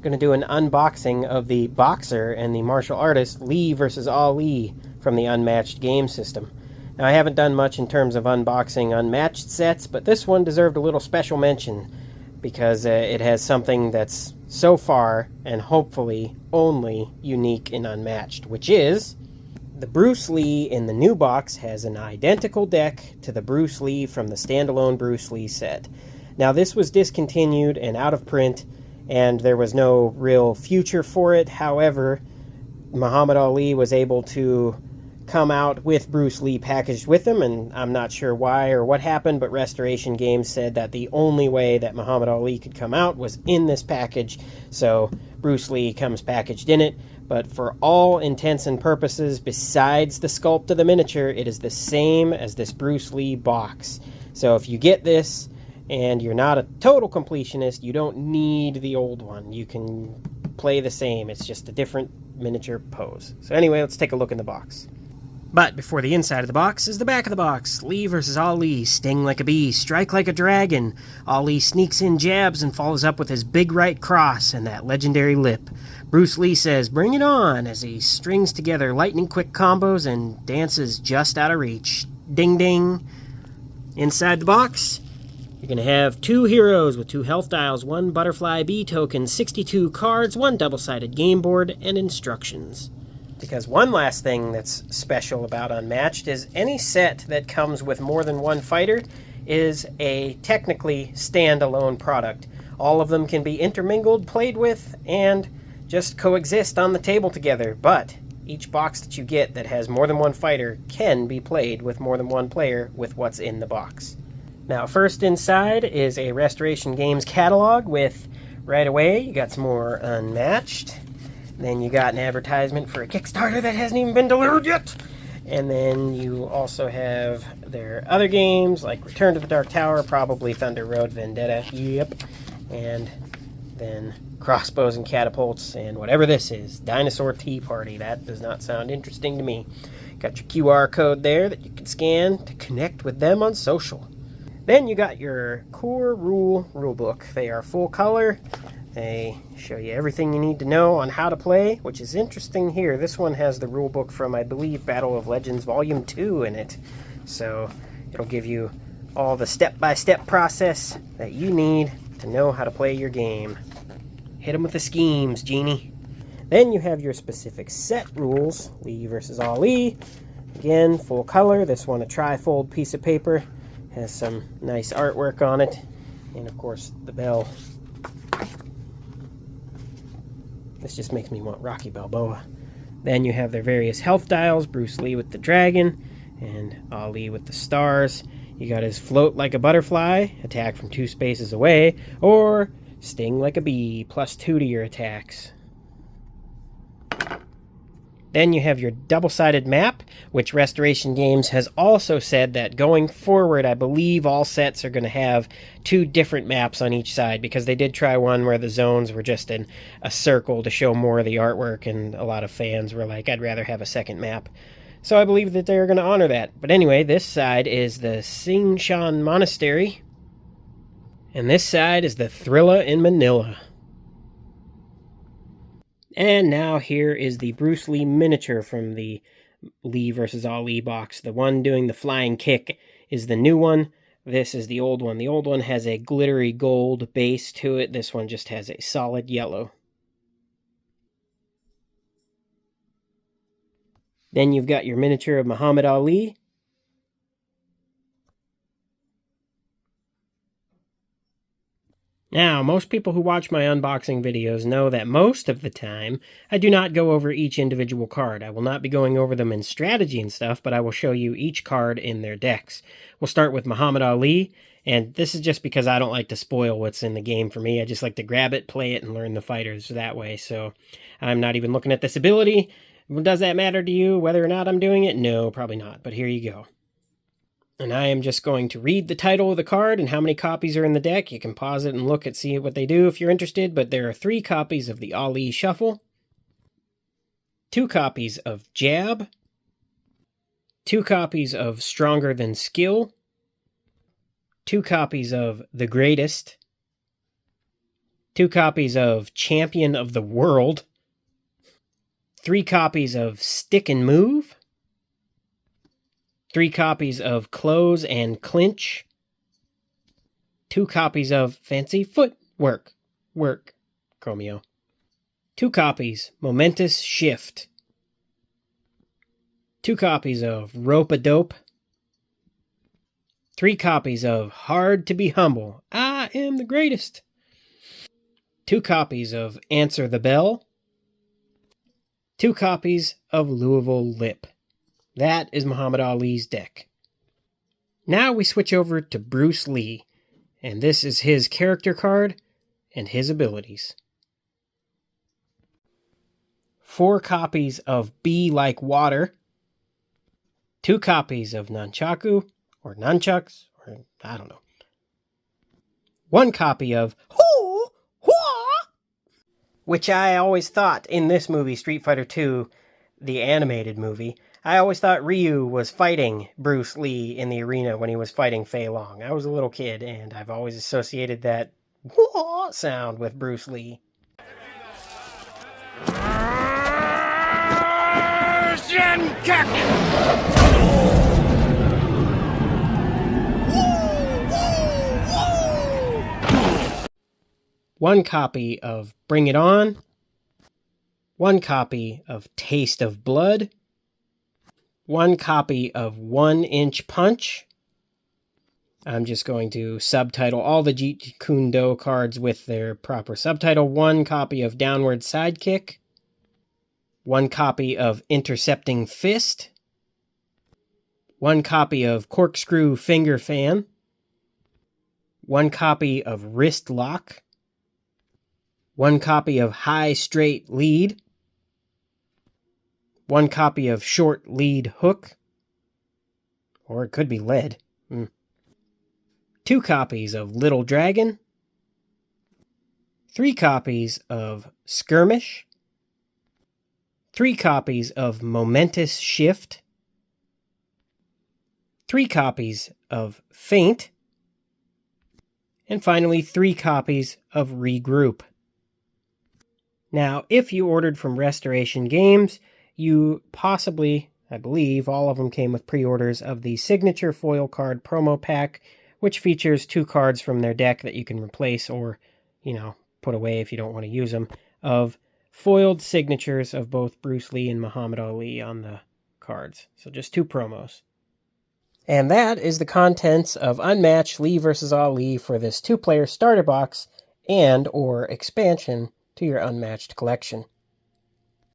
going to do an unboxing of the boxer and the martial artist Lee versus Ali from the Unmatched game system. Now, I haven't done much in terms of unboxing Unmatched sets, but this one deserved a little special mention because it has something that's so far, and hopefully only, unique in Unmatched, which is the Bruce Lee in the new box has an identical deck to the Bruce Lee from the standalone Bruce Lee set. Now, this was discontinued and out of print, and there was no real future for it. However, Muhammad Ali was able to come out with Bruce Lee packaged with him, and I'm not sure why or what happened, but Restoration Games said that the only way that Muhammad Ali could come out was in this package, so Bruce Lee comes packaged in it. But for all intents and purposes, besides the sculpt of the miniature, it is the same as this Bruce Lee box. So if you get this, and you're not a total completionist, you don't need the old one. You can play the same. It's just a different miniature pose. So anyway, let's take a look in the box. But before the inside of the box is the back of the box. Lee versus Ali. Sting like a bee, strike like a dragon. Ali sneaks in jabs and follows up with his big right cross and that legendary lip. Bruce Lee says, "Bring it on," as he strings together lightning-quick combos and dances just out of reach. Ding ding. Inside the box, you're going to have 2 heroes with 2 health dials, 1 butterfly bee token, 62 cards, 1 double-sided game board, and instructions. Because one last thing that's special about Unmatched is any set that comes with more than 1 fighter is a technically standalone product. All of them can be intermingled, played with, and just coexist on the table together. But each box that you get that has more than 1 fighter can be played with more than 1 player with what's in the box. Now, first inside is a Restoration Games catalog with, right away, you got some more Unmatched. Then you got an advertisement for a Kickstarter that hasn't even been delivered yet. And then you also have their other games, like Return to the Dark Tower, probably Thunder Road Vendetta, yep. And then Crossbows and Catapults, and whatever this is, Dinosaur Tea Party. That does not sound interesting to me. Got your QR code there that you can scan to connect with them on social. Then you got your core rulebook. They are full color. They show you everything you need to know on how to play, which is interesting here. This one has the rulebook from, I believe, Battle of Legends Volume 2 in it. So it'll give you all the step-by-step process that you need to know how to play your game. Hit them with the schemes, Genie. Then you have your specific set rules. Lee versus Ali. Again, full color. This one a tri-fold piece of paper. Has some nice artwork on it. And of course, the bell. This just makes me want Rocky Balboa. Then you have their various health dials. Bruce Lee with the dragon, and Ali with the stars. You got his float like a butterfly, attack from 2 spaces away, or sting like a bee, +2 to your attacks. Then you have your double-sided map, which Restoration Games has also said that going forward, I believe all sets are going to have 2 different maps on each side, because they did try one where the zones were just in a circle to show more of the artwork, and a lot of fans were like, I'd rather have a second map. So I believe that they're going to honor that. But anyway, this side is the Singshan Monastery, and this side is the Thrilla in Manila. And now here is the Bruce Lee miniature from the Lee vs. Ali box. The one doing the flying kick is the new one. This is the old one. The old one has a glittery gold base to it. This one just has a solid yellow. Then you've got your miniature of Muhammad Ali. Now, most people who watch my unboxing videos know that most of the time, I do not go over each individual card. I will not be going over them in strategy and stuff, but I will show you each card in their decks. We'll start with Muhammad Ali, and this is just because I don't like to spoil what's in the game for me. I just like to grab it, play it, and learn the fighters that way, so I'm not even looking at this ability. Does that matter to you, whether or not I'm doing it? No, probably not, but here you go. And I am just going to read the title of the card and how many copies are in the deck. You can pause it and look and see what they do if you're interested, but there are 3 copies of the Ali Shuffle, 2 copies of Jab, 2 copies of Stronger Than Skill, 2 copies of The Greatest, 2 copies of Champion of the World, 3 copies of Stick and Move, 3 copies of Close and Clinch, 2 copies of Fancy Footwork, Chromio, 2 copies Momentous Shift, 2 copies of Rope-a-Dope, 3 copies of Hard to be Humble, I am the greatest, 2 copies of Answer the Bell, 2 copies of Louisville Lip. That is Muhammad Ali's deck. Now we switch over to Bruce Lee, and this is his character card and his abilities. 4 copies of Be Like Water, 2 copies of Nunchaku, or Nunchucks, or I don't know. 1 copy of Hoo Hua, which I always thought in this movie, Street Fighter II, the animated movie, I always thought Ryu was fighting Bruce Lee in the arena when he was fighting Fei Long. I was a little kid, and I've always associated that Hua sound with Bruce Lee. One copy of Bring It On, 1 copy of Taste of Blood, 1 copy of 1-Inch Punch. I'm just going to subtitle all the Jeet Kune Do cards with their proper subtitle. 1 copy of Downward Sidekick, 1 copy of Intercepting Fist, 1 copy of Corkscrew Finger Fan, 1 copy of Wrist Lock, 1 copy of High Straight Lead, 1 copy of Short Lead Hook, or it could be lead. 2 copies of Little Dragon, 3 copies of Skirmish, 3 copies of Momentous Shift, 3 copies of Feint, and finally 3 copies of Regroup. Now, if you ordered from Restoration Games, you possibly, I believe, all of them came with pre-orders of the Signature Foil Card Promo Pack, which features 2 cards from their deck that you can replace or, put away if you don't want to use them, of foiled signatures of both Bruce Lee and Muhammad Ali on the cards. So just 2 promos. And that is the contents of Unmatched Lee vs. Ali for this 2-player starter box and or expansion to your Unmatched collection.